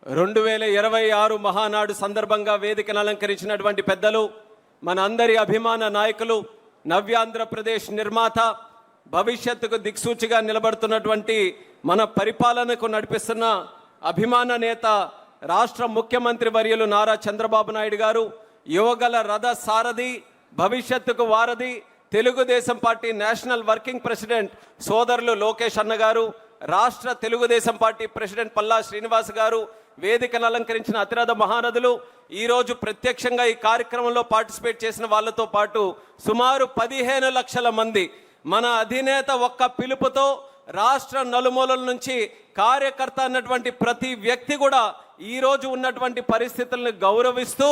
2026 మహానాడు సందర్భంగా వేదికను అలంకరించినటువంటి పెద్దలు, మన అందరి అభిమాన నాయకులు, నవ్యాంధ్రప్రదేశ్ నిర్మాత, భవిష్యత్తుకు దిక్సూచిగా నిలబడుతున్నటువంటి మన పరిపాలనకు నడిపిస్తున్న అభిమాన నేత, రాష్ట్ర ముఖ్యమంత్రి వర్యులు నారా చంద్రబాబు నాయుడు గారు, యువగల రథ సారథి, భవిష్యత్తుకు వారధి, Telugu Desam party national working president సోదరులు లోకేష్ అన్న గారు, రాష్ట్ర తెలుగుదేశం పార్టీ ప్రెసిడెంట్ పల్లా శ్రీనివాస్ గారు, వేదికను అలంకరించిన అతిరథ మహారథులు, ఈరోజు ప్రత్యక్షంగా ఈ కార్యక్రమంలో పార్టిసిపేట్ చేసిన వాళ్ళతో పాటు సుమారు 15 లక్షల మంది మన అధినేత ఒక్క పిలుపుతో రాష్ట్ర నలుమూలల నుంచి కార్యకర్త అన్నటువంటి ప్రతి వ్యక్తి కూడా ఈరోజు ఉన్నటువంటి పరిస్థితులను గౌరవిస్తూ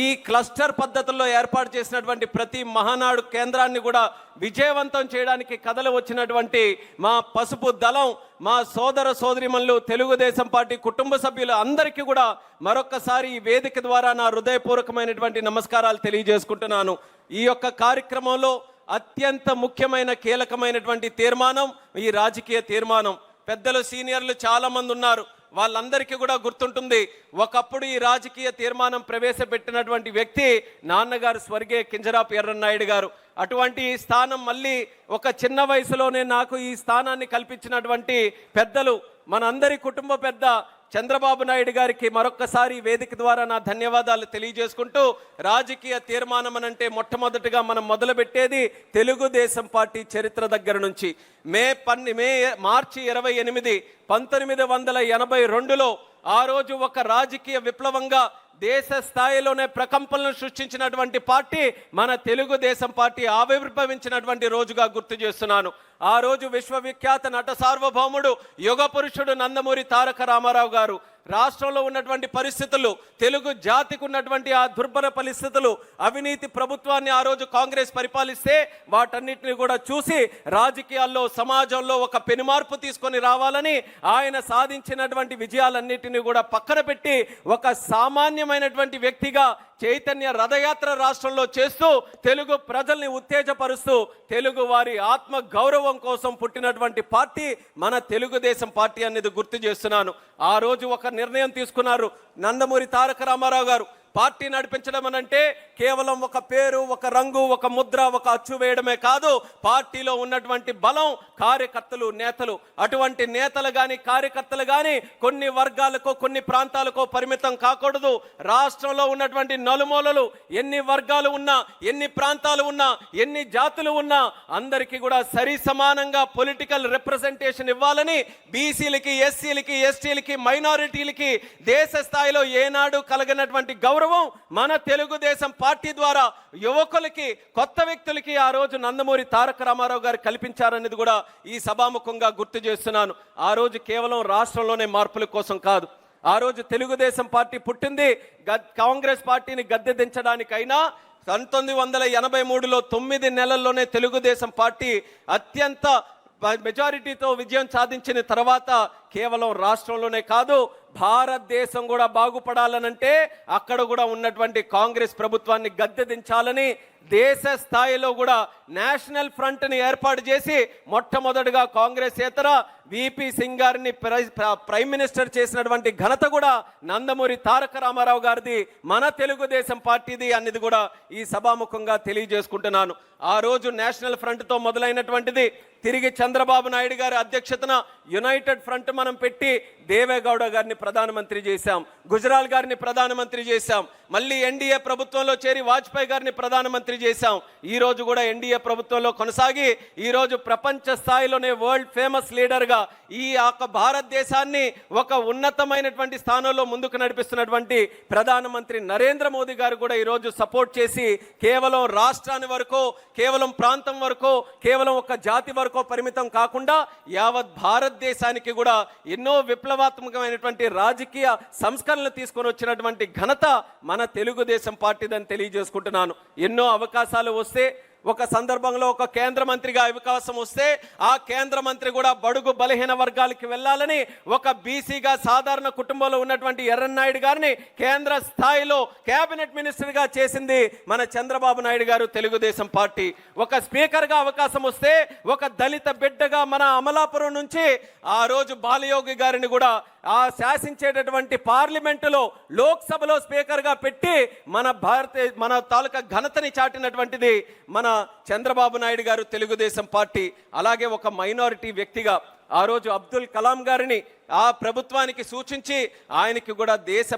ఈ క్లస్టర్ పద్ధతుల్లో ఏర్పాటు చేసినటువంటి ప్రతి మహానాడు కేంద్రాన్ని కూడా విజయవంతం చేయడానికి కథలు వచ్చినటువంటి మా పసుపు దళం, మా సోదర సోదరిమణులు, తెలుగుదేశం పార్టీ కుటుంబ సభ్యులు అందరికీ కూడా మరొక్కసారి ఈ వేదిక ద్వారా నా హృదయపూర్వకమైనటువంటి నమస్కారాలు తెలియజేసుకుంటున్నాను. ఈ యొక్క కార్యక్రమంలో అత్యంత ముఖ్యమైన కీలకమైనటువంటి తీర్మానం ఈ రాజకీయ తీర్మానం. పెద్దలు సీనియర్లు చాలామంది ఉన్నారు, వాళ్ళందరికీ కూడా గుర్తుంటుంది, ఒకప్పుడు ఈ రాజకీయ తీర్మానం ప్రవేశపెట్టినటువంటి వ్యక్తి నాన్నగారు స్వర్గీయ కింజరాపు ఎర్రన్నాయుడు గారు. అటువంటి స్థానం మళ్ళీ ఒక చిన్న వయసులోనే నాకు ఈ స్థానాన్ని కల్పించినటువంటి పెద్దలు, మనందరి కుటుంబ పెద్ద చంద్రబాబు నాయుడు గారికి మరొక్కసారి వేదిక ద్వారా నా ధన్యవాదాలు తెలియజేసుకుంటూ, రాజకీయ తీర్మానం అనంటే మొట్టమొదటిగా మనం మొదలుపెట్టేది తెలుగుదేశం పార్టీ చరిత్ర దగ్గర నుంచి. మార్చి 28, 1982లో ఆ రోజు ఒక రాజకీయ విప్లవంగా దేశ స్థాయిలోనే ప్రకంపనలు సృష్టించినటువంటి పార్టీ మన తెలుగుదేశం పార్టీ ఆవిర్భవించినటువంటి రోజుగా గుర్తు చేస్తున్నాను. ఆ రోజు విశ్వవిఖ్యాత నట సార్వభౌముడు, యుగ పురుషుడు నందమూరి తారక రామారావు గారు రాష్ట్రంలో ఉన్నటువంటి పరిస్థితులు, తెలుగు జాతికి ఉన్నటువంటి ఆ దుర్భర పరిస్థితులు, అవినీతి ప్రభుత్వాన్ని ఆ రోజు కాంగ్రెస్ పరిపాలిస్తే వాటన్నిటిని కూడా చూసి రాజకీయాల్లో, సమాజంలో ఒక పెనుమార్పు తీసుకొని రావాలని ఆయన సాధించినటువంటి విజయాలన్నిటిని కూడా పక్కన పెట్టి ఒక సామాన్యమైనటువంటి వ్యక్తిగా చైతన్య రథయాత్ర రాష్ట్రంలో చేస్తూ తెలుగు ప్రజల్ని ఉత్తేజపరుస్తూ తెలుగు వారి ఆత్మ గౌరవం కోసం పుట్టినటువంటి పార్టీ మన తెలుగుదేశం పార్టీ అనేది గుర్తు చేస్తున్నాను. ఆ రోజు ఒక నిర్ణయం తీసుకున్నారు నందమూరి తారక రామారావు గారు. పార్టీ నడిపించడం అనంటే కేవలం ఒక పేరు, ఒక రంగు, ఒక ముద్ర, ఒక అచ్చు వేయడమే కాదు, పార్టీలో ఉన్నటువంటి బలం, కార్యకర్తలు, నేతలు. అటువంటి నేతలు కానీ కార్యకర్తలు కానీ కొన్ని వర్గాలకో కొన్ని ప్రాంతాలకో పరిమితం కాకూడదు. రాష్ట్రంలో ఉన్నటువంటి నలుమూలలు ఎన్ని వర్గాలు ఉన్నా, ఎన్ని ప్రాంతాలు ఉన్నా, ఎన్ని జాతులు ఉన్నా అందరికీ కూడా సరి సమానంగా పొలిటికల్ రిప్రజెంటేషన్ ఇవ్వాలని బీసీలకి, ఎస్సీలకి, ఎస్టీలకి, మైనారిటీలకి దేశ స్థాయిలో ఏనాడు కలగనటువంటి గౌరవం మన తెలుగుదేశం పార్టీ ద్వారా యువకులకి, కొత్త వ్యక్తులకి ఆ రోజు నందమూరి తారక రామారావు గారు కల్పించారనేది కూడా ఈ సభాముఖంగా గుర్తు చేస్తున్నాను. ఆ రోజు కేవలం రాష్ట్రంలోనే మార్పుల కోసం కాదు, ఆ రోజు తెలుగుదేశం పార్టీ పుట్టింది కాంగ్రెస్ పార్టీని గద్దె దించడానికైనా 1983లో 9 నెలల్లోనే తెలుగుదేశం పార్టీ అత్యంత మెజారిటీతో విజయం సాధించిన తర్వాత కేవలం రాష్ట్రంలోనే కాదు, భారతదేశం కూడా బాగుపడాలనంటే అక్కడ కూడా ఉన్నటువంటి కాంగ్రెస్ ప్రభుత్వాన్ని గద్దె దించాలని దేశ స్థాయిలో కూడా నేషనల్ ఫ్రంట్ని ఏర్పాటు చేసి మొట్టమొదటిగా కాంగ్రెస్ ఏతర విపి సింగ్ గారిని ప్రైమ్ మినిస్టర్ చేసినటువంటి ఘనత కూడా నందమూరి తారక రామారావు గారిది, మన తెలుగుదేశం పార్టీది అనేది కూడా ఈ సభాముఖంగా తెలియజేసుకుంటున్నాను. ఆ రోజు నేషనల్ ఫ్రంట్తో మొదలైనటువంటిది తిరిగి చంద్రబాబు నాయుడు గారి అధ్యక్షతన యునైటెడ్ ఫ్రంట్ మనం పెట్టి దేవేగౌడ గారిని ప్రధానమంత్రి చేశాం, గుజరాల్ గారిని ప్రధానమంత్రి చేశాం, మళ్ళీ ఎన్డీఏ ప్రభుత్వంలో చేరి వాజ్పేయి గారిని ప్రధానమంత్రి చేశాం. ఈ రోజు కూడా ఎన్డీఏ ప్రభుత్వంలో కొనసాగి ఈరోజు ప్రపంచ స్థాయిలోనే వరల్డ్ ఫేమస్ లీడర్గా ఈ భారతదేశాన్ని ఒక ఉన్నతమైనటువంటి స్థానంలో ముందుకు నడిపిస్తున్నటువంటి ప్రధానమంత్రి నరేంద్ర మోదీ గారు కూడా ఈరోజు సపోర్ట్ చేసి కేవలం రాష్ట్రాన్ని వరకు, కేవలం ప్రాంతం వరకు, కేవలం ఒక జాతి వరకు పరిమితం కాకుండా యావత్ భారతదేశానికి కూడా ఎన్నో విప్లవాత్మకమైనటువంటి రాజకీయ సంస్కరణలు తీసుకొని వచ్చినటువంటి ఘనత మన తెలుగుదేశం పార్టీదని తెలియజేసుకుంటున్నాను. ఎన్నో అవకాశాలు వస్తే, ఒక సందర్భంలో ఒక కేంద్ర మంత్రిగా అవకాశం వస్తే ఆ కేంద్ర మంత్రి కూడా బడుగు బలహీన వర్గాలకి వెళ్ళాలని ఒక బీసీగా సాధారణ కుటుంబంలో ఉన్నటువంటి ఎర్రన్నాయుడు గారిని కేంద్ర స్థాయిలో కేబినెట్ మినిస్టర్గా చేసింది మన చంద్రబాబు నాయుడు గారు, తెలుగుదేశం పార్టీ. ఒక స్పీకర్గా అవకాశం వస్తే ఒక దళిత బిడ్డగా మన అమలాపురం నుంచి ఆ రోజు బాలయోగి గారిని కూడా ఆ శాసించేటటువంటి పార్లమెంటులో లోక్సభలో స్పీకర్గా పెట్టి మన తాలూకా ఘనతని చాటినటువంటిది మన చంద్రబాబు నాయుడు గారు, తెలుగుదేశం పార్టీ. అలాగే ఒక మైనారిటీ వ్యక్తిగా ఆ రోజు అబ్దుల్ కలాం గారిని ఆ ప్రభుత్వానికి సూచించి ఆయనకి కూడా దేశ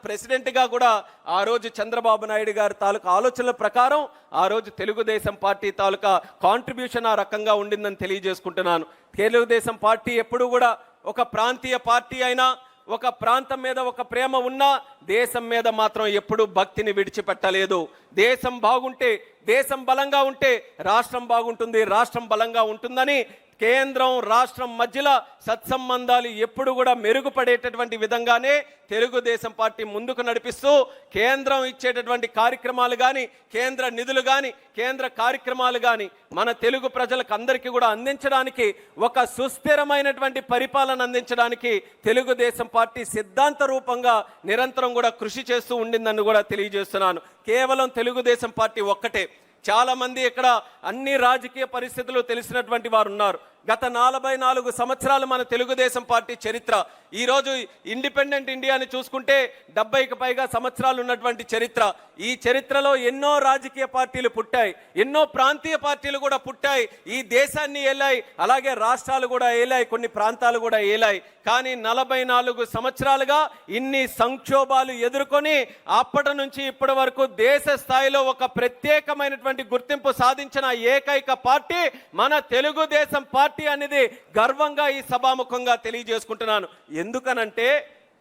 ప్రెసిడెంట్గా కూడా ఆ రోజు చంద్రబాబు నాయుడు గారి తాలూకా ఆలోచనల ప్రకారం ఆ రోజు తెలుగుదేశం పార్టీ తాలూకా కాంట్రిబ్యూషన్ ఆ రకంగా ఉండిందని తెలియజేసుకుంటున్నాను. తెలుగుదేశం పార్టీ ఎప్పుడు కూడా ఒక ప్రాంతీయ పార్టీ అయినా, ఒక ప్రాంతం మీద ఒక ప్రేమ ఉన్నా దేశం మీద మాత్రం ఎప్పుడూ భక్తిని విడిచిపెట్టలేదు. దేశం బాగుంటే, దేశం బలంగా ఉంటే రాష్ట్రం బాగుంటుంది, రాష్ట్రం బలంగా ఉంటుందని కేంద్రం రాష్ట్రం మధ్యలో సత్సంబంధాలు ఎప్పుడు కూడా మెరుగుపడేటటువంటి విధంగానే తెలుగుదేశం పార్టీ ముందుకు నడిపిస్తూ కేంద్రం ఇచ్చేటటువంటి కార్యక్రమాలు కానీ, కేంద్ర నిధులు కానీ, కేంద్ర కార్యక్రమాలు కానీ మన తెలుగు ప్రజలకు అందరికీ కూడా అందించడానికి, ఒక సుస్థిరమైనటువంటి పరిపాలన అందించడానికి తెలుగుదేశం పార్టీ సిద్ధాంత రూపంగా నిరంతరం కూడా కృషి చేస్తూ ఉండిందని కూడా తెలియజేస్తున్నాను. కేవలం తెలుగుదేశం పార్టీ ఒక్కటే. చాలామంది ఇక్కడ అన్ని రాజకీయ పరిస్థితులు తెలిసినటువంటి వారు ఉన్నారు. గత 44 సంవత్సరాలు మన తెలుగుదేశం పార్టీ చరిత్ర. ఈరోజు ఇండిపెండెంట్ ఇండియాని చూసుకుంటే 70కి పైగా సంవత్సరాలు ఉన్నటువంటి చరిత్ర. ఈ చరిత్రలో ఎన్నో రాజకీయ పార్టీలు పుట్టాయి, ఎన్నో ప్రాంతీయ పార్టీలు కూడా పుట్టాయి. ఈ దేశాన్ని ఏలాయి, అలాగే రాష్ట్రాలు కూడా ఏలాయి, కొన్ని ప్రాంతాలు కూడా ఏలాయి. కానీ 44 సంవత్సరాలుగా ఇన్ని సంక్షోభాలు ఎదుర్కొని అప్పటి నుంచి ఇప్పటి వరకు దేశ స్థాయిలో ఒక ప్రత్యేకమైనటువంటి గుర్తింపు సాధించిన ఏకైక పార్టీ మన తెలుగుదేశం పార్టీ అనేది గర్వంగా ఈ సభాముఖంగా తెలియజేసుకుంటున్నాను. ఎందుకనంటే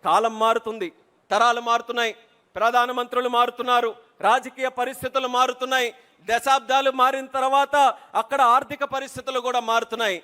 కాలం మారుతుంది, తరాలు మారుతున్నాయి, ప్రధానమంత్రులు మారుతున్నారు, రాజకీయ పరిస్థితులు మారుతున్నాయి, దశాబ్దాలు మారిన తర్వాత అక్కడ ఆర్థిక పరిస్థితులు కూడా మారుతున్నాయి.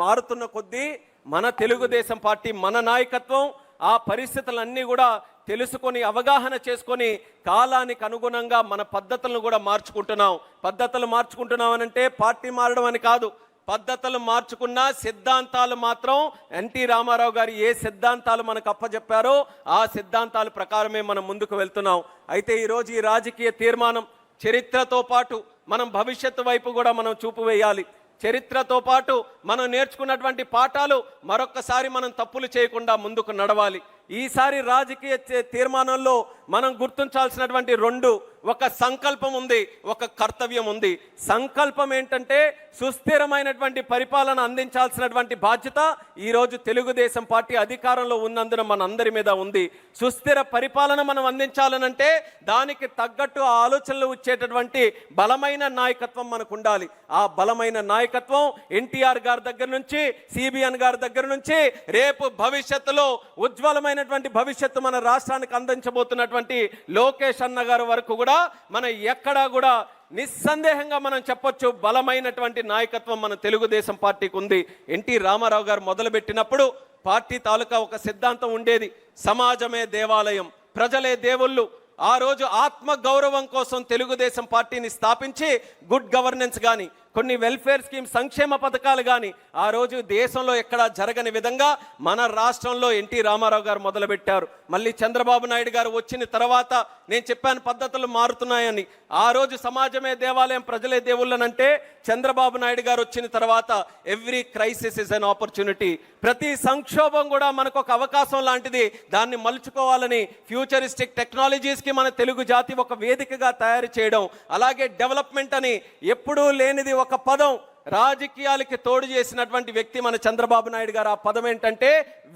మారుతున్న కొద్దీ మన తెలుగుదేశం పార్టీ, మన నాయకత్వం ఆ పరిస్థితులన్నీ కూడా తెలుసుకొని, అవగాహన చేసుకొని కాలానికి అనుగుణంగా మన పద్ధతులను కూడా మార్చుకుంటున్నాం. పద్ధతులు మార్చుకుంటున్నాం అనంటే పార్టీ మారడం అని కాదు. పద్ధతులు మార్చుకున్న సిద్ధాంతాలు మాత్రం ఎన్టీ రామారావు గారు ఏ సిద్ధాంతాలు మనకు అప్పచెప్పారో ఆ సిద్ధాంతాల ప్రకారమే మనం ముందుకు వెళ్తున్నాం. అయితే ఈరోజు ఈ రాజకీయ తీర్మానం చరిత్రతో పాటు మనం భవిష్యత్తు వైపు కూడా మనం చూపు వేయాలి. చరిత్రతో పాటు మనం నేర్చుకున్నటువంటి పాఠాలు మరొక్కసారి మనం తప్పులు చేయకుండా ముందుకు నడవాలి. ఈసారి రాజకీయ తీర్మానంలో మనం గుర్తించాల్సినటువంటి ఒక సంకల్పం ఉంది, ఒక కర్తవ్యం ఉంది. సంకల్పం ఏంటంటే సుస్థిరమైనటువంటి పరిపాలన అందించాల్సినటువంటి బాధ్యత ఈరోజు తెలుగుదేశం పార్టీ అధికారంలో ఉన్నందున మనందరి మీద ఉంది. సుస్థిర పరిపాలన మనం అందించాలనంటే దానికి తగ్గట్టు ఆ ఆలోచనలు వచ్చేటటువంటి బలమైన నాయకత్వం మనకు ఉండాలి. ఆ బలమైన నాయకత్వం ఎన్టీఆర్ గారి దగ్గర నుంచి, సిబిఎన్ గారి దగ్గర నుంచి రేపు భవిష్యత్తులో ఉజ్వలమైనటువంటి భవిష్యత్తు మన రాష్ట్రానికి అందించబోతున్నటువంటి లోకేష్ అన్న గారి వరకు కూడా మనం ఎక్కడా కూడా నిస్సందేహంగా మనం చెప్పొచ్చు, బలమైనటువంటి నాయకత్వం మన తెలుగుదేశం పార్టీకి ఉంది. ఎన్టీ రామారావు గారు మొదలుపెట్టినప్పుడు పార్టీ తాలూకా ఒక సిద్ధాంతం ఉండేది, సమాజమే దేవాలయం, ప్రజలే దేవుళ్ళు. ఆ రోజు ఆత్మ గౌరవం కోసం తెలుగుదేశం పార్టీని స్థాపించి గుడ్ గవర్నెన్స్ కానీ, కొన్ని వెల్ఫేర్ స్కీమ్ సంక్షేమ పథకాలు కానీ ఆ రోజు దేశంలో ఎక్కడా జరగని విధంగా మన రాష్ట్రంలో ఎన్టీ రామారావు గారు మొదలుపెట్టారు. మళ్ళీ చంద్రబాబు నాయుడు గారు వచ్చిన తర్వాత నేను చెప్పాను పద్ధతులు మారుతున్నాయని. ఆ రోజు సమాజమే దేవాలయం, ప్రజలే దేవుళ్ళనంటే చంద్రబాబు నాయుడు గారు వచ్చిన తర్వాత every crisis is an opportunity, ప్రతి సంక్షోభం కూడా మనకు ఒక అవకాశం లాంటిది. దాన్ని మలుచుకోవాలని ఫ్యూచరిస్టిక్ టెక్నాలజీస్కి మన తెలుగు జాతి ఒక వేదికగా తయారు చేయడం, అలాగే డెవలప్మెంట్ అని ఎప్పుడూ లేనిది ఒక పదం రాజకీయాలకి తోడు చేసినటువంటి వ్యక్తి మన చంద్రబాబు నాయుడు గారు. ఆ పదం ఏంటంటే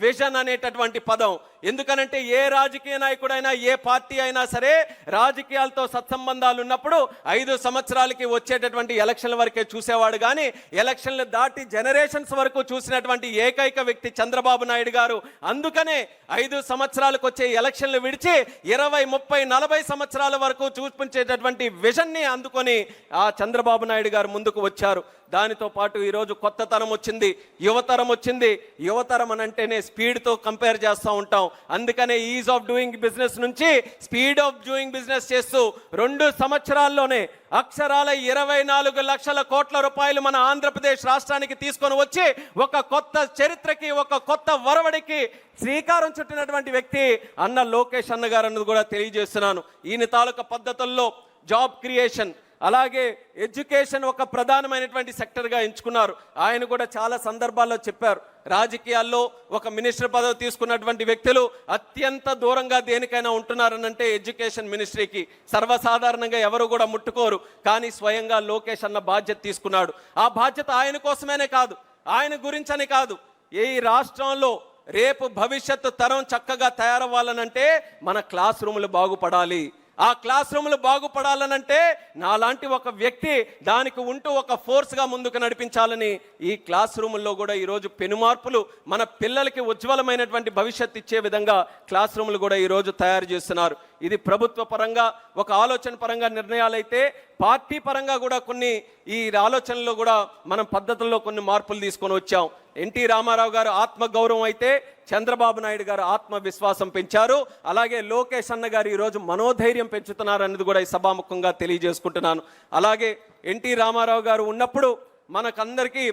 విజన్ అనేటటువంటి పదం. ఎందుకనంటే ఏ రాజకీయ నాయకుడైనా, ఏ పార్టీ అయినా సరే రాజకీయాలతో సత్సంబంధాలు ఉన్నప్పుడు 5 సంవత్సరాలకి వచ్చేటటువంటి ఎలక్షన్ల వరకే చూసేవాడు, కానీ ఎలక్షన్లు దాటి జనరేషన్స్ వరకు చూసినటువంటి ఏకైక వ్యక్తి చంద్రబాబు నాయుడు గారు. అందుకనే 5 సంవత్సరాలకు వచ్చే ఎలక్షన్లు విడిచి 20, 30, 40 సంవత్సరాల వరకు చూపించేటటువంటి విజన్ని అందుకొని ఆ చంద్రబాబు నాయుడు గారు ముందుకు వచ్చారు. దానితో పాటు ఈరోజు కొత్త తరం వచ్చింది, యువతరం వచ్చింది. యువతరం అని అంటేనే స్పీడ్తో కంపేర్ చేస్తూ ఉంటాం. అందుకనే ఈజ్ ఆఫ్ డూయింగ్ బిజినెస్ నుంచి స్పీడ్ ఆఫ్ డూయింగ్ బిజినెస్ చేస్తూ 2 సంవత్సరాల్లోనే అక్షరాల 24 లక్షల కోట్ల రూపాయలు మన ఆంధ్రప్రదేశ్ రాష్ట్రానికి తీసుకొని వచ్చి ఒక కొత్త చరిత్రకి, ఒక కొత్త వరవడికి శ్రీకారం చుట్టినటువంటి వ్యక్తి అన్న లోకేష్ అన్న గారు అన్నది కూడా తెలియజేస్తున్నాను. ఈయన తాలూకా పద్ధతుల్లో జాబ్ క్రియేషన్, అలాగే ఎడ్యుకేషన్ ఒక ప్రధానమైనటువంటి సెక్టర్గా ఎంచుకున్నారు. ఆయన కూడా చాలా సందర్భాల్లో చెప్పారు, రాజకీయాల్లో ఒక మినిస్టర్ పదవి తీసుకున్నటువంటి వ్యక్తులు అత్యంత దూరంగా దేనికైనా ఉంటున్నారనంటే ఎడ్యుకేషన్ మినిస్ట్రీకి. సర్వసాధారణంగా ఎవరు కూడా ముట్టుకోరు, కానీ స్వయంగా లోకేష్ అన్న బాధ్యత తీసుకున్నాడు. ఆ బాధ్యత ఆయన కోసమేనే కాదు, ఆయన గురించని కాదు, ఈ రాష్ట్రంలో రేపు భవిష్యత్తు తరం చక్కగా తయారవ్వాలనంటే మన క్లాస్ రూములు బాగుపడాలి. ఆ క్లాస్ రూములు బాగుపడాలనంటే నాలాంటి ఒక వ్యక్తి దానికి ఉంటూ ఒక ఫోర్స్గా ముందుకు నడిపించాలని ఈ క్లాస్ రూముల్లో కూడా ఈరోజు పెనుమార్పులు, మన పిల్లలకి ఉజ్వలమైనటువంటి భవిష్యత్తు ఇచ్చే విధంగా క్లాస్ రూములు కూడా ఈరోజు తయారు చేస్తున్నారు. ఇది ప్రభుత్వ పరంగా ఒక ఆలోచన పరంగా నిర్ణయాలు అయితే, పార్టీ పరంగా కూడా కొన్ని ఈ ఆలోచనలో కూడా మనం పద్ధతుల్లో కొన్ని మార్పులు తీసుకొని వచ్చాం. ఎన్టీ రామారావు గారు ఆత్మగౌరవం అయితే చంద్రబాబు నాయుడు గారు ఆత్మవిశ్వాసం పెంచారు. అలాగే లోకేష్ అన్న గారు ఈరోజు మనోధైర్యం పెంచుతున్నారు అనేది కూడా ఈ సభాముఖంగా తెలియజేసుకుంటున్నాను. అలాగే ఎన్టీ రామారావు గారు ఉన్నప్పుడు మనకందరికీ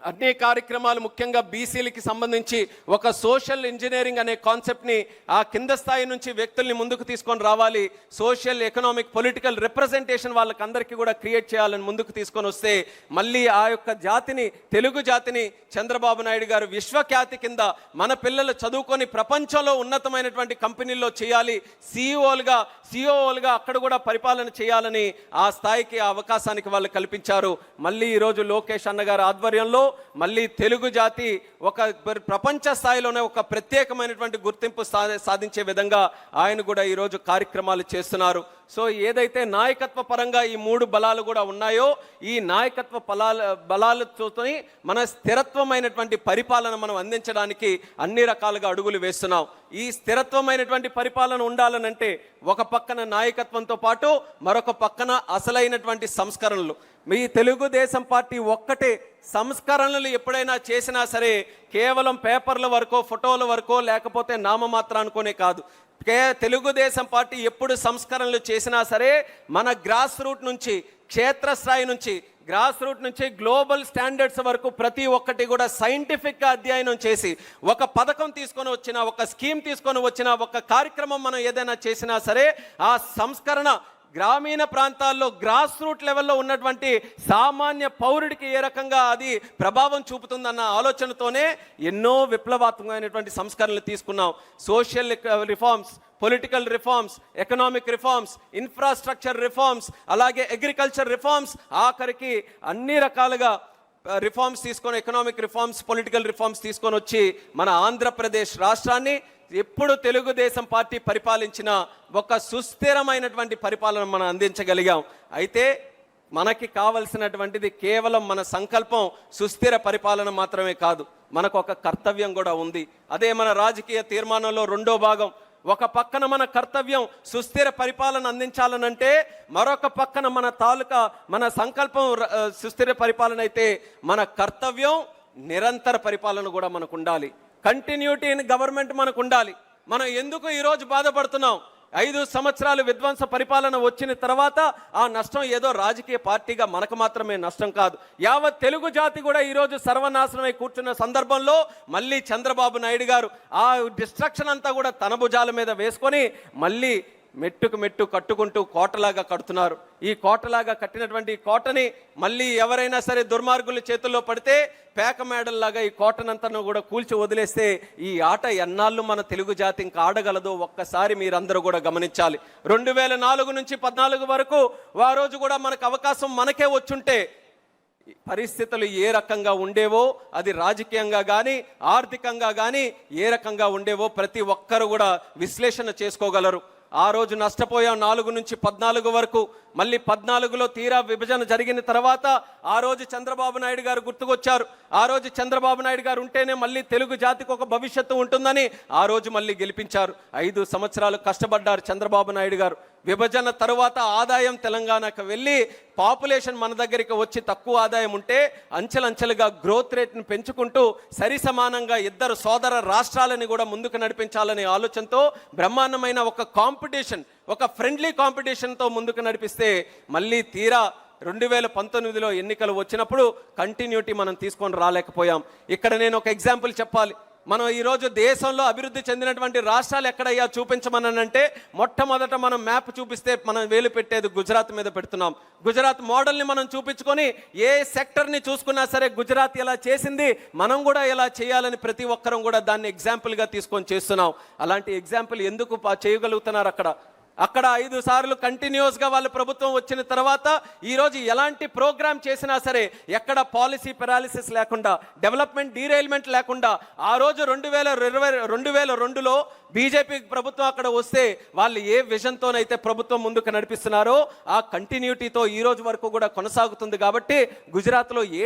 అన్ని కార్యక్రమాలు, ముఖ్యంగా బీసీలకి సంబంధించి ఒక సోషల్ ఇంజనీరింగ్ అనే కాన్సెప్ట్ని ఆ కింద స్థాయి నుంచి వ్యక్తుల్ని ముందుకు తీసుకొని రావాలి, సోషల్ ఎకనామిక్ పొలిటికల్ రిప్రజెంటేషన్ వాళ్ళకందరికీ కూడా క్రియేట్ చేయాలని ముందుకు తీసుకొని వస్తే మళ్ళీ ఆ యొక్క జాతిని, తెలుగు జాతిని చంద్రబాబు నాయుడు గారు విశ్వఖ్యాతి కింద మన పిల్లలు చదువుకొని ప్రపంచంలో ఉన్నతమైనటువంటి కంపెనీల్లో చేయాలి, సిఇఓలుగా అక్కడ కూడా పరిపాలన చేయాలని ఆ స్థాయికి, ఆ అవకాశానికి వాళ్ళు కల్పించారు. మళ్ళీ ఈరోజు లోకేష్ అన్నగారి ఆధ్వర్యంలో మళ్ళీ తెలుగు జాతి ఒక ప్రపంచ స్థాయిలోనే ఒక ప్రత్యేకమైనటువంటి గుర్తింపు సాధించే విధంగా ఆయన కూడా ఈరోజు కార్యక్రమాలు చేస్తున్నారు. సో ఏదైతే నాయకత్వ పరంగా ఈ 3 బలాలు కూడా ఉన్నాయో, ఈ నాయకత్వ బలాలతో మన స్థిరత్వమైనటువంటి పరిపాలన మనం అందించడానికి అన్ని రకాలుగా అడుగులు వేస్తున్నాం. ఈ స్థిరత్వమైనటువంటి పరిపాలన ఉండాలనంటే ఒక పక్కన నాయకత్వంతో పాటు మరొక పక్కన అసలైనటువంటి సంస్కరణలు. మీ తెలుగుదేశం పార్టీ ఒక్కటే సంస్కరణలు ఎప్పుడైనా చేసినా సరే కేవలం పేపర్ల వరకో, ఫోటోల వరకో, లేకపోతే నామమాత్రానికోనే కాదు. తెలుగుదేశం పార్టీ ఎప్పుడు సంస్కరణలు చేసినా సరే మన గ్రాస్ రూట్ నుంచి, క్షేత్రస్థాయి నుంచి, గ్రాస్ రూట్ నుంచి గ్లోబల్ స్టాండర్డ్స్ వరకు ప్రతి ఒక్కటి కూడా సైంటిఫిక్గా అధ్యయనం చేసి ఒక పథకం తీసుకొని వచ్చిన, ఒక స్కీమ్ తీసుకొని వచ్చిన, ఒక కార్యక్రమం మనం ఏదైనా చేసినా సరే ఆ సంస్కరణ గ్రామీణ ప్రాంతాల్లో గ్రాస్ రూట్ లెవెల్లో ఉన్నటువంటి సామాన్య పౌరుడికి ఏ రకంగా అది ప్రభావం చూపుతుందన్న ఆలోచనతోనే ఎన్నో విప్లవాత్మకమైనటువంటి సంస్కరణలు తీసుకున్నాం. Social reforms, political reforms, economic reforms, infrastructure reforms, అలాగే అగ్రికల్చర్ రిఫార్మ్స్, ఆఖరికి అన్ని రకాలుగా రిఫార్మ్స్ తీసుకొని, ఎకనామిక్ రిఫార్మ్స్, పొలిటికల్ రిఫార్మ్స్ తీసుకొని వచ్చి మన ఆంధ్రప్రదేశ్ రాష్ట్రాన్ని ఎప్పుడు తెలుగుదేశం పార్టీ పరిపాలించిన ఒక సుస్థిరమైనటువంటి పరిపాలన మనం అందించగలిగాం. అయితే మనకి కావలసినటువంటిది కేవలం మన సంకల్పం సుస్థిర పరిపాలన మాత్రమే కాదు, మనకు ఒక కర్తవ్యం కూడా ఉంది. అదే మన రాజకీయ తీర్మానంలో 2వ భాగం. ఒక పక్కన మన కర్తవ్యం సుస్థిర పరిపాలన అందించాలనంటే, మరొక పక్కన మన సంకల్పం సుస్థిర పరిపాలన అయితే మన కర్తవ్యం నిరంతర పరిపాలన కూడా మనకు ఉండాలి. కంటిన్యూటీ ఇన్ గవర్నమెంట్ మనకు ఉండాలి. మనం ఎందుకు ఈరోజు బాధపడుతున్నాం? 5 సంవత్సరాలు విధ్వంస పరిపాలన వచ్చిన తర్వాత ఆ నష్టం ఏదో రాజకీయ పార్టీగా మనకు మాత్రమే నష్టం కాదు, యావత్ తెలుగు జాతి కూడా ఈరోజు సర్వనాశనమై కూర్చున్న సందర్భంలో మళ్ళీ చంద్రబాబు నాయుడు గారు ఆ డిస్ట్రక్షన్ అంతా కూడా తన భుజాల మీద వేసుకొని మళ్ళీ మెట్టుకు మెట్టు కట్టుకుంటూ కోటలాగా కడుతున్నారు. ఈ కోటలాగా కట్టినటువంటి కోటని మళ్ళీ ఎవరైనా సరే దుర్మార్గుల చేతుల్లో పడితే పేక మేడల్లాగా ఈ కోటనంతను కూడా కూల్చి వదిలేస్తే ఈ ఆట ఎన్నాళ్ళు మన తెలుగు జాతి ఇంకా ఆడగలదో ఒక్కసారి మీరందరూ కూడా గమనించాలి. 2004 నుంచి 14 వరకు ఆ రోజు కూడా మనకు అవకాశం మనకే వచ్చుంటే పరిస్థితులు ఏ రకంగా ఉండేవో, అది రాజకీయంగా కానీ ఆర్థికంగా కానీ ఏ రకంగా ఉండేవో ప్రతి ఒక్కరు కూడా విశ్లేషణ చేసుకోగలరు. ఆ రోజు నష్టపోయాం 4 నుంచి 14 వరకు. మళ్ళీ 14లో తీరా విభజన జరిగిన తర్వాత ఆ రోజు చంద్రబాబు నాయుడు గారు గుర్తుకొచ్చారు. ఆ రోజు చంద్రబాబు నాయుడు గారు ఉంటేనే మళ్ళీ తెలుగు జాతికి ఒక భవిష్యత్తు ఉంటుందని ఆ రోజు మళ్ళీ గెలిపించారు. 5 సంవత్సరాలు కష్టపడ్డారు చంద్రబాబు నాయుడు గారు. విభజన తరువాత ఆదాయం తెలంగాణకు వెళ్ళి పాపులేషన్ మన దగ్గరికి వచ్చి తక్కువ ఆదాయం ఉంటే అంచెలంచెలుగా గ్రోత్ రేట్ను పెంచుకుంటూ సరి సమానంగా 2 సోదర రాష్ట్రాలని కూడా ముందుకు నడిపించాలనే ఆలోచనతో బ్రహ్మాండమైన ఒక కాంపిటీషన్, ఒక ఫ్రెండ్లీ కాంపిటీషన్తో ముందుకు నడిపిస్తే మళ్ళీ తీరా 2019లో ఎన్నికలు వచ్చినప్పుడు కంటిన్యూటీ మనం తీసుకొని రాలేకపోయాం. ఇక్కడ నేను ఒక ఎగ్జాంపుల్ చెప్పాలి. మనం ఈరోజు దేశంలో అభివృద్ధి చెందినటువంటి రాష్ట్రాలు ఎక్కడయ్యా చూపించమనంటే మొట్టమొదట మనం మ్యాప్ చూపిస్తే మనం వేలు పెట్టేది గుజరాత్ మీద పెడుతున్నాం. గుజరాత్ మోడల్ని మనం చూపించుకొని ఏ సెక్టర్ని చూసుకున్నా సరే గుజరాత్ ఎలా చేసింది మనం కూడా ఎలా చేయాలని ప్రతి ఒక్కరం కూడా దాన్ని ఎగ్జాంపుల్గా తీసుకొని చేస్తున్నాం. అలాంటి ఎగ్జాంపుల్ ఎందుకు చేయగలుగుతున్నారు అక్కడ 5 సార్లు కంటిన్యూస్గా వాళ్ళ ప్రభుత్వం వచ్చిన తర్వాత ఈరోజు ఎలాంటి ప్రోగ్రామ్ చేసినా సరే ఎక్కడ పాలసీ పెరాలిసిస్ లేకుండా, డెవలప్మెంట్ డీరైల్మెంట్ లేకుండా, ఆ రోజు 2022లో బీజేపీ ప్రభుత్వం అక్కడ వస్తే వాళ్ళు ఏ విజన్తోనైతే ప్రభుత్వం ముందుకు నడిపిస్తున్నారో ఆ కంటిన్యూటీతో ఈ రోజు వరకు కూడా కొనసాగుతుంది. కాబట్టి గుజరాత్లో ఏ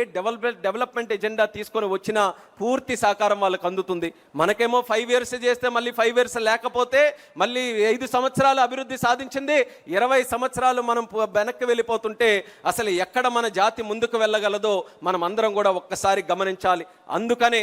డెవలప్మెంట్ ఎజెండా తీసుకొని వచ్చినా పూర్తి సహకారం వాళ్ళకు అందుతుంది. మనకేమో 5 years చేస్తే మళ్ళీ 5 years లేకపోతే మళ్ళీ 5 సంవత్సరాలు అభివృద్ధి సాధించింది, 20 సంవత్సరాలు మనం వెనక్కి వెళ్ళిపోతుంటే అసలు ఎక్కడ మన జాతి ముందుకు వెళ్ళగలదో మనం అందరం కూడా ఒక్కసారి గమనించాలి. అందుకనే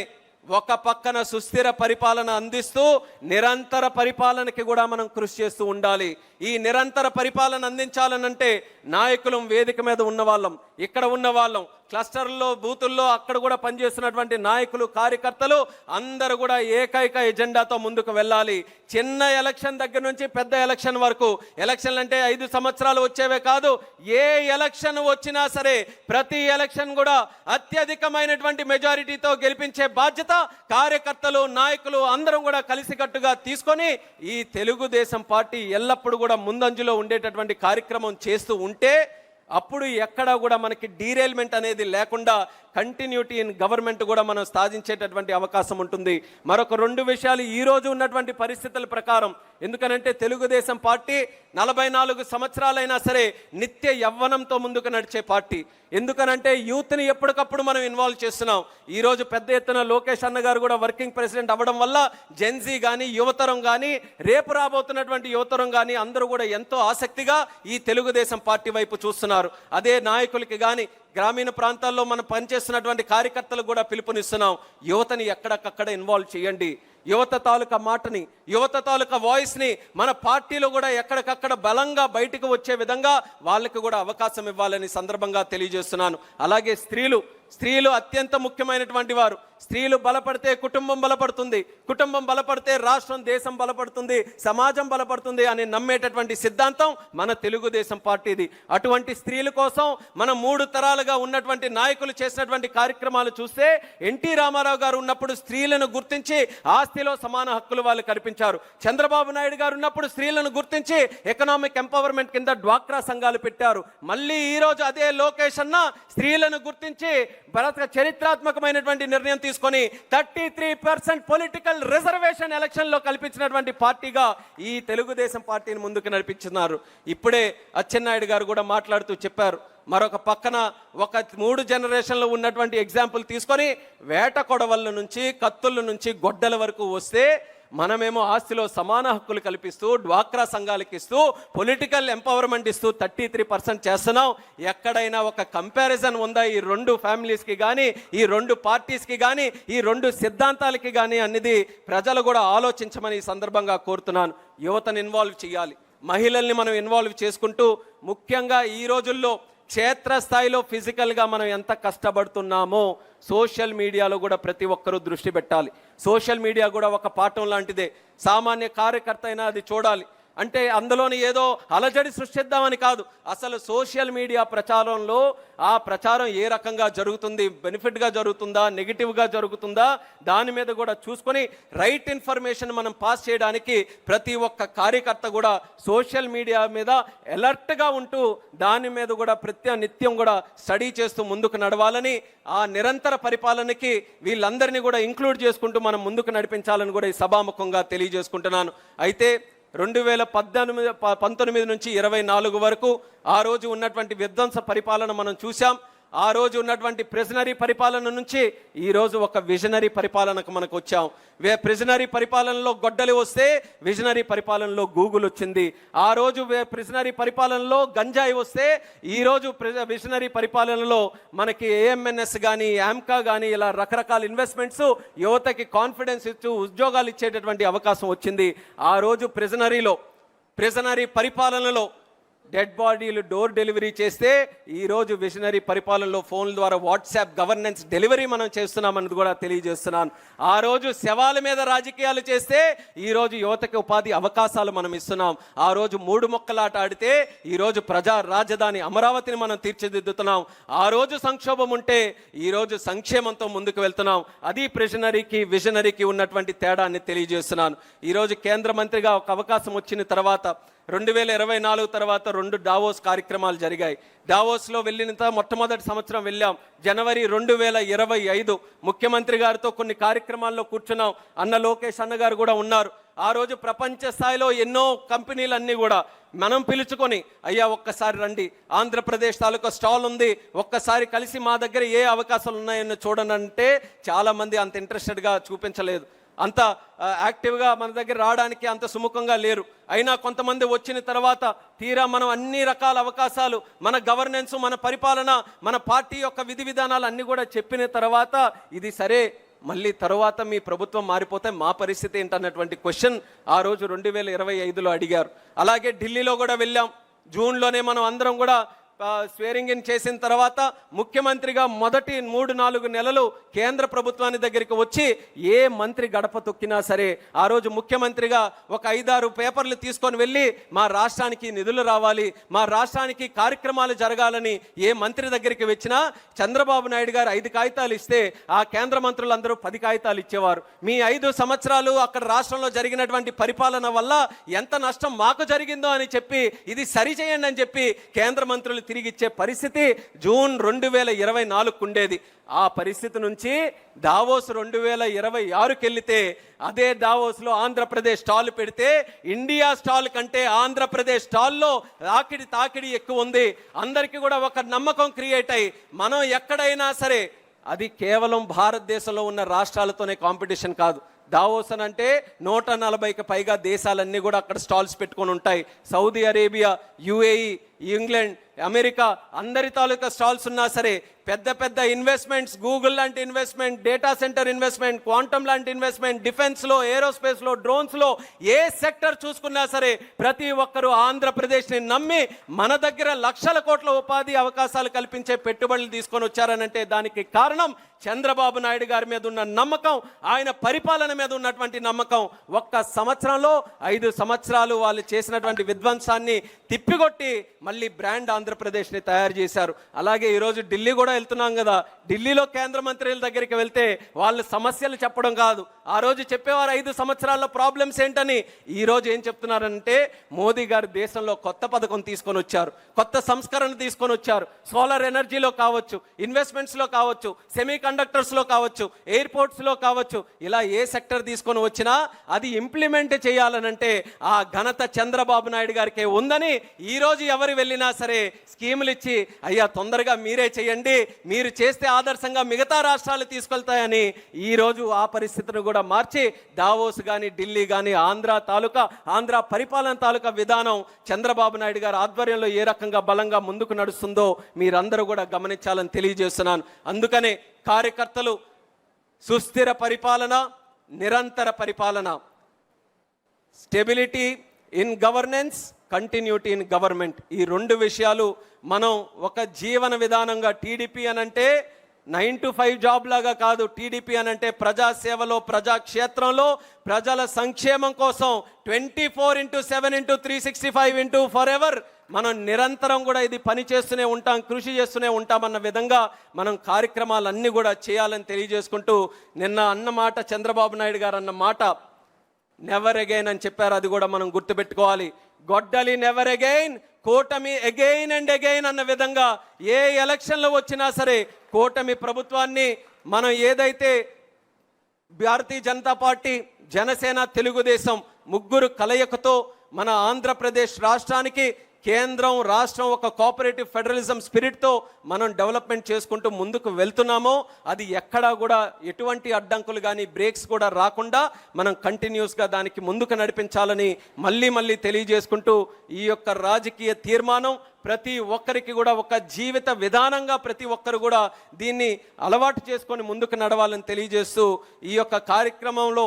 ఒక పక్కన సుస్థిర పరిపాలన అందిస్తూ నిరంతర పరిపాలనకి కూడా మనం కృషి చేస్తూ ఉండాలి. ఈ నిరంతర పరిపాలన అందించాలనంటే నాయకులం, వేదిక మీద ఉన్నవాళ్ళం, ఇక్కడ ఉన్నవాళ్ళం, క్లస్టర్లో బూతుల్లో అక్కడ కూడా పనిచేస్తున్నటువంటి నాయకులు, కార్యకర్తలు అందరూ కూడా ఏకైక ఎజెండాతో ముందుకు వెళ్ళాలి. చిన్న ఎలక్షన్ దగ్గర నుంచి పెద్ద ఎలక్షన్ వరకు, ఎలక్షన్లు అంటే 5 సంవత్సరాలు వచ్చేవే కాదు, ఏ ఎలక్షన్ వచ్చినా సరే ప్రతి ఎలక్షన్ కూడా అత్యధికమైనటువంటి మెజారిటీతో గెలిపించే బాధ్యత కార్యకర్తలు, నాయకులు అందరం కూడా కలిసికట్టుగా తీసుకొని ఈ తెలుగుదేశం పార్టీ ఎల్లప్పుడూ కూడా ముందంజలో ఉండేటటువంటి కార్యక్రమం చేస్తూ ఉంటే అప్పుడు ఎక్కడ కూడా మనకి డీరైల్మెంట్ అనేది లేకుండా కంటిన్యూటీ ఇన్ గవర్నమెంట్ కూడా మనం సాధించేటటువంటి అవకాశం ఉంటుంది. మరొక 2 విషయాలు ఈ రోజు ఉన్నటువంటి పరిస్థితుల ప్రకారం, ఎందుకనంటే తెలుగుదేశం పార్టీ 44 సంవత్సరాలైనా సరే నిత్య యవ్వనంతో ముందుకు నడిచే పార్టీ. ఎందుకనంటే యూత్ని ఎప్పటికప్పుడు మనం ఇన్వాల్వ్ చేస్తున్నాం. ఈరోజు పెద్ద ఎత్తున లోకేష్ అన్న గారు కూడా వర్కింగ్ ప్రెసిడెంట్ అవ్వడం వల్ల జెన్జీ కానీ, యువతరం కానీ, రేపు రాబోతున్నటువంటి యువతరం కానీ అందరూ కూడా ఎంతో ఆసక్తిగా ఈ తెలుగుదేశం పార్టీ వైపు చూస్తున్నారు. అదే నాయకులకి కానీ, గ్రామీణ ప్రాంతాల్లో మనం పనిచేస్తున్నటువంటి కార్యకర్తలకు కూడా పిలుపునిస్తున్నాం. యువతని ఎక్కడికక్కడ ఇన్వాల్వ్ చేయండి. యువత తాలూకా మాటని, యువత తాలూకా వాయిస్ని మన పార్టీలో కూడా ఎక్కడికక్కడ బలంగా బయటకు వచ్చే విధంగా వాళ్ళకి కూడా అవకాశం ఇవ్వాలని సందర్భంగా తెలియజేస్తున్నాను. అలాగే స్త్రీలు అత్యంత ముఖ్యమైనటువంటి వారు. స్త్రీలు బలపడితే కుటుంబం బలపడుతుంది, కుటుంబం బలపడితే రాష్ట్రం, దేశం బలపడుతుంది, సమాజం బలపడుతుంది అని నమ్మేటటువంటి సిద్ధాంతం మన తెలుగుదేశం పార్టీది. అటువంటి స్త్రీల కోసం మనం 3 తరాలుగా ఉన్నటువంటి నాయకులు చేసినటువంటి కార్యక్రమాలు చూస్తే ఎన్టీ రామారావు గారు ఉన్నప్పుడు స్త్రీలను గుర్తించి ఆస్తిలో సమాన హక్కులు వాళ్ళు కల్పించారు. చంద్రబాబు నాయుడు గారు ఉన్నప్పుడు స్త్రీలను గుర్తించి ఎకనామిక్ ఎంపవర్మెంట్ కింద డ్వాక్రా సంఘాలు పెట్టారు. మళ్ళీ ఈరోజు అదే లోకేష్ అన్న స్త్రీలను గుర్తించి చరిత్రాత్మకమైనటువంటి నిర్ణయం తీసుకొని 33% పొలిటికల్ రిజర్వేషన్ ఎలక్షన్లో కల్పించినటువంటి పార్టీగా ఈ తెలుగుదేశం పార్టీని ముందుకు నడిపించున్నారు. ఇప్పుడే అచ్చెన్నాయుడు గారు కూడా మాట్లాడుతూ చెప్పారు, మరొక పక్కన ఒక 3 జనరేషన్లో ఉన్నటువంటి ఎగ్జాంపుల్ తీసుకొని వేట కొడవళ్ళ నుంచి, కత్తుల నుంచి, గొడ్డల వరకు వస్తే మనమేమో ఆస్తిలో సమాన హక్కులు కల్పిస్తూ, డ్వాక్రా సంఘాలకు ఇస్తూ, పొలిటికల్ ఎంపవర్మెంట్ ఇస్తూ 33% చేస్తున్నాం. ఎక్కడైనా ఒక కంపారిజన్ ఉందా ఈ 2 ఫ్యామిలీస్కి కానీ, ఈ 2 పార్టీస్కి కానీ, ఈ 2 సిద్ధాంతాలకి కానీ అనేది ప్రజలు కూడా ఆలోచించమని ఈ సందర్భంగా కోరుతున్నాను. యువతను ఇన్వాల్వ్ చేయాలి, మహిళల్ని మనం ఇన్వాల్వ్ చేసుకుంటూ, ముఖ్యంగా ఈ రోజుల్లో క్షేత్రస్థాయిలో ఫిజికల్గా మనం ఎంత కష్టపడుతున్నామో సోషల్ మీడియాలో కూడా ప్రతి ఒక్కరూ దృష్టి పెట్టాలి. సోషల్ మీడియా కూడా ఒక పాఠం లాంటిదే. సామాన్య కార్యకర్త అయినా అది చూడాలి. అంటే అందులోని ఏదో అలజడి సృష్టిద్దామని కాదు, అసలు సోషల్ మీడియా ప్రచారంలో ఆ ప్రచారం ఏ రకంగా జరుగుతుంది, బెనిఫిట్గా జరుగుతుందా, నెగిటివ్గా జరుగుతుందా, దాని మీద కూడా చూసుకొని రైట్ ఇన్ఫర్మేషన్ మనం పాస్ చేయడానికి ప్రతి ఒక్క కార్యకర్త కూడా సోషల్ మీడియా మీద అలర్ట్గా ఉంటూ దాని మీద కూడా నిత్యం కూడా స్టడీ చేస్తూ ముందుకు నడవాలని, ఆ నిరంతర పరిపాలనకి వీళ్ళందరినీ కూడా ఇంక్లూడ్ చేసుకుంటూ మనం ముందుకు నడిపించాలని కూడా ఈ సభాముఖంగా తెలియజేసుకుంటున్నాను. అయితే 2019 నుంచి 24 వరకు ఆ రోజు ఉన్నటువంటి విధ్వంస పరిపాలన మనం చూసాం. ఆ రోజు ఉన్నటువంటి ప్రిజనరీ పరిపాలన నుంచి ఈ రోజు ఒక విజనరీ పరిపాలనకు మనకు వచ్చాం. ప్రిజనరీ పరిపాలనలో గొడ్డలి వస్తే విజనరీ పరిపాలనలో గూగుల్ వచ్చింది. ఆ రోజు ప్రిజనరీ పరిపాలనలో గంజాయి వస్తే ఈ రోజు విజనరీ పరిపాలనలో మనకి ఏఎంఎన్ఎస్ కానీ, యాంకా కానీ ఇలా రకరకాల ఇన్వెస్ట్మెంట్స్, యువతకి కాన్ఫిడెన్స్ ఇస్తూ ఉద్యోగాలు ఇచ్చేటటువంటి అవకాశం వచ్చింది. ఆ రోజు ప్రిజనరీ పరిపాలనలో డెడ్ బాడీలు డోర్ డెలివరీ చేస్తే ఈరోజు విజనరీ పరిపాలనలో ఫోన్ల ద్వారా వాట్సాప్ గవర్నెన్స్ డెలివరీ మనం చేస్తున్నామన్నది కూడా తెలియజేస్తున్నాను. ఆ రోజు శవాల మీద రాజకీయాలు చేస్తే ఈరోజు యువతకి ఉపాధి అవకాశాలు మనం ఇస్తున్నాం. ఆ రోజు 3 మొక్కలాట ఆడితే ఈరోజు ప్రజా రాజధాని అమరావతిని మనం తీర్చిదిద్దుతున్నాం. ఆ రోజు సంక్షోభం ఉంటే ఈరోజు సంక్షేమంతో ముందుకు వెళ్తున్నాం. అది ప్రెజనరీకి విజనరీకి ఉన్నటువంటి తేడాన్ని తెలియజేస్తున్నాను. ఈరోజు కేంద్ర మంత్రిగా ఒక అవకాశం వచ్చిన తర్వాత 2024 తర్వాత 2 డావోస్ కార్యక్రమాలు జరిగాయి. డావోస్లో వెళ్ళిన మొట్టమొదటి సంవత్సరం వెళ్ళాం. జనవరి 2025 ముఖ్యమంత్రి గారితో కొన్ని కార్యక్రమాల్లో కూర్చున్నాం. అన్న లోకేష్ అన్న గారు కూడా ఉన్నారు. ఆ రోజు ప్రపంచ స్థాయిలో ఎన్నో కంపెనీలన్నీ కూడా మనం పిలుచుకొని, అయ్యా ఒక్కసారి రండి, ఆంధ్రప్రదేశ్ తాలూకా స్టాల్ ఉంది, ఒక్కసారి కలిసి మా దగ్గర ఏ అవకాశాలు ఉన్నాయని చూడనంటే చాలామంది అంత ఇంట్రెస్టెడ్గా చూపించలేదు. అంత యాక్టివ్గా మన దగ్గర రావడానికి అంత సుముఖంగా లేరు. అయినా కొంతమంది వచ్చిన తర్వాత తీరా మనం అన్ని రకాల అవకాశాలు, మన గవర్నెన్స్, మన పరిపాలన, మన పార్టీ యొక్క విధి విధానాలు అన్నీ కూడా చెప్పిన తర్వాత ఇది సరే, మళ్ళీ తర్వాత మీ ప్రభుత్వం మారిపోతే మా పరిస్థితి ఏంటన్నటువంటి క్వశ్చన్ ఆ రోజు 2025లో అడిగారు. అలాగే ఢిల్లీలో కూడా వెళ్ళాం. జూన్లోనే మనం అందరం కూడా స్వేరింగ్ ఇన్ చేసిన తర్వాత ముఖ్యమంత్రిగా మొదటి 3-4 నెలలు కేంద్ర ప్రభుత్వాన్ని దగ్గరికి వచ్చి ఏ మంత్రి గడప తొక్కినా సరే ఆ రోజు ముఖ్యమంత్రిగా ఒక 5-6 పేపర్లు తీసుకొని వెళ్ళి మా రాష్ట్రానికి నిధులు రావాలి, మా రాష్ట్రానికి కార్యక్రమాలు జరగాలని ఏ మంత్రి దగ్గరికి వచ్చినా చంద్రబాబు నాయుడు గారు 5 కాగితాలు ఇస్తే ఆ కేంద్ర మంత్రులందరూ 10 కాగితాలు ఇచ్చేవారు. మీ 5 సంవత్సరాలు అక్కడ రాష్ట్రంలో జరిగినటువంటి పరిపాలన వల్ల ఎంత నష్టం మాకు జరిగిందో అని చెప్పి ఇది సరిచేయండి అని చెప్పి కేంద్ర మంత్రులు తిరిగి ఇచ్చే పరిస్థితి జూన్ 2024 ఉండేది. ఆ పరిస్థితి నుంచి దావోస్ 2026కి వెళితే అదే దావోస్లో ఆంధ్రప్రదేశ్ స్టాల్ పెడితే ఇండియా స్టాల్ కంటే ఆంధ్రప్రదేశ్ స్టాల్లో తాకిడి ఎక్కువ ఉంది. అందరికీ కూడా ఒక నమ్మకం క్రియేట్ అయ్యి మనం ఎక్కడైనా సరే, అది కేవలం భారతదేశంలో ఉన్న రాష్ట్రాలతోనే కాంపిటీషన్ కాదు. దావోస్ అని అంటే 140కి పైగా దేశాలన్నీ కూడా అక్కడ స్టాల్స్ పెట్టుకొని ఉంటాయి. Saudi Arabia, UAE, England, America అందరి తాలూకా స్టాల్స్ ఉన్నా సరే పెద్ద పెద్ద ఇన్వెస్ట్మెంట్స్, గూగుల్ లాంటి investment, data centre investment, quantum లాంటి ఇన్వెస్ట్మెంట్, డిఫెన్స్లో, ఏరోస్పేస్లో, డ్రోన్స్లో ఏ సెక్టర్ చూసుకున్నా సరే ప్రతి ఒక్కరూ ఆంధ్రప్రదేశ్ని నమ్మి మన దగ్గర లక్షల కోట్ల ఉపాధి అవకాశాలు కల్పించే పెట్టుబడులు తీసుకొని వచ్చారనంటే దానికి కారణం చంద్రబాబు నాయుడు గారి మీద ఉన్న నమ్మకం, ఆయన పరిపాలన మీద ఉన్నటువంటి నమ్మకం. ఒక్క సంవత్సరంలో 5 సంవత్సరాలు వాళ్ళు చేసినటువంటి విధ్వంసాన్ని తిప్పికొట్టి మళ్ళీ బ్రాండ్ ఆంధ్రప్రదేశ్ని తయారు చేశారు. అలాగే ఈరోజు ఢిల్లీ కూడా వెళ్తున్నాం కదా, ఢిల్లీలో కేంద్ర మంత్రుల దగ్గరికి వెళ్తే వాళ్ళు సమస్యలు చెప్పడం కాదు, ఆ రోజు చెప్పేవారు 5 సంవత్సరాల్లో ప్రాబ్లమ్స్ ఏంటని. ఈరోజు ఏం చెప్తున్నారంటే మోదీ గారు దేశంలో కొత్త పథకం తీసుకొని వచ్చారు, కొత్త సంస్కరణ తీసుకొని వచ్చారు. సోలార్ ఎనర్జీలో కావచ్చు, ఇన్వెస్ట్మెంట్స్లో కావచ్చు, సెమీ కండక్టర్స్లో కావచ్చు, ఎయిర్పోర్ట్స్లో కావచ్చు, ఇలా ఏ సెక్టర్ తీసుకొని వచ్చినా అది ఇంప్లిమెంట్ చేయాలనంటే ఆ ఘనత చంద్రబాబు నాయుడు గారికి ఉందని ఈరోజు ఎవరు వెళ్ళినా సరే స్కీములు ఇచ్చి అయ్యా తొందరగా మీరే చేయండి, మీరు చేస్తే ఆదర్శంగా మిగతా రాష్ట్రాలు తీసుకెళ్తాయని ఈరోజు ఆ పరిస్థితిని కూడా మార్చి దావోస్ కానీ ఢిల్లీ కానీ ఆంధ్ర పరిపాలన తాలూకా విధానం చంద్రబాబు నాయుడు గారి ఆధ్వర్యంలో ఏ రకంగా బలంగా ముందుకు నడుస్తుందో మీరందరూ కూడా గమనించాలని తెలియజేస్తున్నాను. అందుకనే కార్యకర్తలు సుస్థిర పరిపాలన, నిరంతర పరిపాలన, stability in governance, continuity in government, ఈ 2 విషయాలు మనం ఒక జీవన విధానంగా టీడీపీ అనంటే 9 to 5 జాబ్ లాగా కాదు. టీడీపీ అనంటే ప్రజాసేవలో, ప్రజాక్షేత్రంలో, ప్రజల సంక్షేమం కోసం 24/7/365 ఫర్ ఎవర్ మనం నిరంతరం కూడా ఇది పని చేస్తూనే ఉంటాం, కృషి చేస్తూనే ఉంటామన్న విధంగా మనం కార్యక్రమాలన్నీ కూడా చేయాలని తెలియజేసుకుంటూ, నిన్న అన్న మాట, చంద్రబాబు నాయుడు గారు అన్న మాట నెవర్ అగైన్ అని చెప్పారు. అది కూడా మనం గుర్తుపెట్టుకోవాలి. గొడ్డలి నెవర్ అగైన్, కూటమి అగైన్ అండ్ అగైన్ అన్న విధంగా ఏ ఎలక్షన్లో వచ్చినా సరే కూటమి ప్రభుత్వాన్ని మనం ఏదైతే భారతీయ జనతా పార్టీ, జనసేన, తెలుగుదేశం ముగ్గురు కలయికతో మన ఆంధ్రప్రదేశ్ రాష్ట్రానికి కేంద్రం, రాష్ట్రం ఒక కోఆపరేటివ్ ఫెడరలిజం స్పిరిట్తో మనం డెవలప్మెంట్ చేసుకుంటూ ముందుకు వెళ్తున్నామో అది ఎక్కడా కూడా ఎటువంటి అడ్డంకులు కానీ బ్రేక్స్ కూడా రాకుండా మనం కంటిన్యూస్గా దానికి ముందుకు నడిపించాలని మళ్ళీ తెలియజేసుకుంటూ, ఈ యొక్క రాజకీయ తీర్మానం ప్రతి ఒక్కరికి కూడా ఒక జీవిత విధానంగా ప్రతి ఒక్కరు కూడా దీన్ని అలవాటు చేసుకొని ముందుకు నడవాలని తెలియజేస్తూ, ఈ యొక్క కార్యక్రమంలో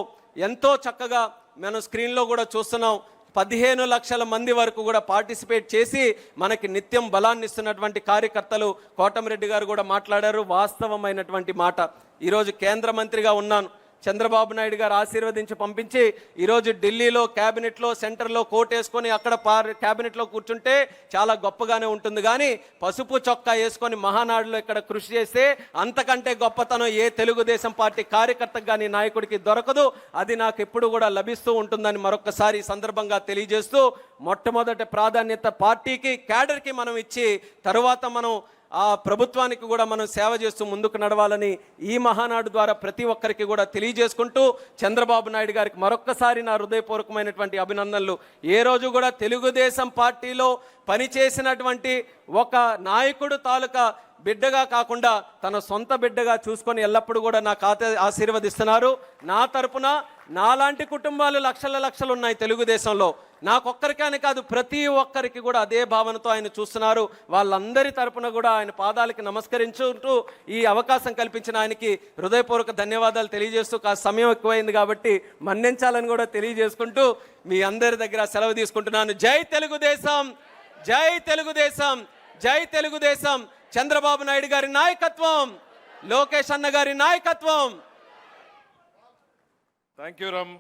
ఎంతో చక్కగా మనం స్క్రీన్లో కూడా చూస్తున్నాం, 15 లక్షల మంది వరకు కూడా పార్టిసిపేట్ చేసి మనకి నిత్యం బలాన్ని ఇస్తున్నటువంటి కార్యకర్తలు కోటమిరెడ్డి గారు కూడా మాట్లాడారు. వాస్తవమైనటువంటి మాట. ఈరోజు కేంద్ర మంత్రిగా ఉన్నాను. చంద్రబాబు నాయుడు గారు ఆశీర్వదించి పంపించి ఈరోజు ఢిల్లీలో క్యాబినెట్లో సెంటర్లో కోటేసుకొని అక్కడ క్యాబినెట్లో కూర్చుంటే చాలా గొప్పగానే ఉంటుంది. కానీ పసుపు చొక్కా వేసుకొని మహానాడులో ఇక్కడ కృషి చేస్తే అంతకంటే గొప్పతనం ఏ తెలుగుదేశం పార్టీ కార్యకర్తకు కానీ నాయకుడికి దొరకదు. అది నాకు ఎప్పుడు కూడా లభిస్తూ ఉంటుందని మరొకసారి ఈ సందర్భంగా తెలియజేస్తూ, మొట్టమొదటి ప్రాధాన్యత పార్టీకి క్యాడర్కి మనం ఇచ్చి తరువాత మనం ఆ ప్రభుత్వానికి కూడా మనం సేవ చేస్తూ ముందుకు నడవాలని ఈ మహానాడు ద్వారా ప్రతి ఒక్కరికి కూడా తెలియజేసుకుంటూ, చంద్రబాబు నాయుడు గారికి మరొక్కసారి నా హృదయపూర్వకమైనటువంటి అభినందనలు. ఏ రోజు కూడా తెలుగుదేశం పార్టీలో పనిచేసినటువంటి ఒక నాయకుడు తాలూకా బిడ్డగా కాకుండా తన సొంత బిడ్డగా చూసుకొని ఎల్లప్పుడూ కూడా నాకు ఆశీర్వదిస్తున్నారు. నా తరపున నాలాంటి కుటుంబాలు లక్షలు ఉన్నాయి తెలుగుదేశంలో. నాకొక్కరికనే కాదు, ప్రతి ఒక్కరికి కూడా అదే భావనతో ఆయన చూస్తున్నారు. వాళ్ళందరి తరపున కూడా ఆయన పాదాలకి నమస్కరించుకుంటూ ఈ అవకాశం కల్పించిన ఆయనకి హృదయపూర్వక ధన్యవాదాలు తెలియజేస్తూ, కాస్త సమయం ఎక్కువైంది కాబట్టి మన్నించాలని కూడా తెలియజేసుకుంటూ మీ అందరి దగ్గర సెలవు తీసుకుంటున్నాను. జై తెలుగుదేశం, జై తెలుగుదేశం, జై తెలుగుదేశం. చంద్రబాబు నాయుడు గారి నాయకత్వం, లోకేష్ అన్న గారి నాయకత్వం. Thank you Ram.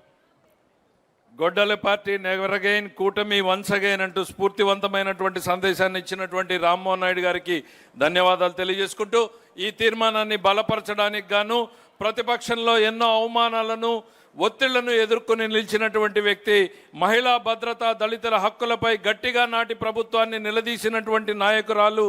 గొడ్డలి పార్టీ నెవర్ అగైన్, కూటమి వన్స్ అగైన్ అంటూ స్ఫూర్తివంతమైనటువంటి సందేశాన్ని ఇచ్చినటువంటి రామ్మోహన్ నాయుడు గారికి ధన్యవాదాలు తెలియజేసుకుంటూ, ఈ తీర్మానాన్ని బలపరచడానికి గాను ప్రతిపక్షంలో ఎన్నో అవమానాలను ఒత్తిళ్లను ఎదుర్కొని నిలిచినటువంటి వ్యక్తి, మహిళా భద్రత దళితుల హక్కులపై గట్టిగా నాటి ప్రభుత్వాన్ని నిలదీసినటువంటి నాయకురాలు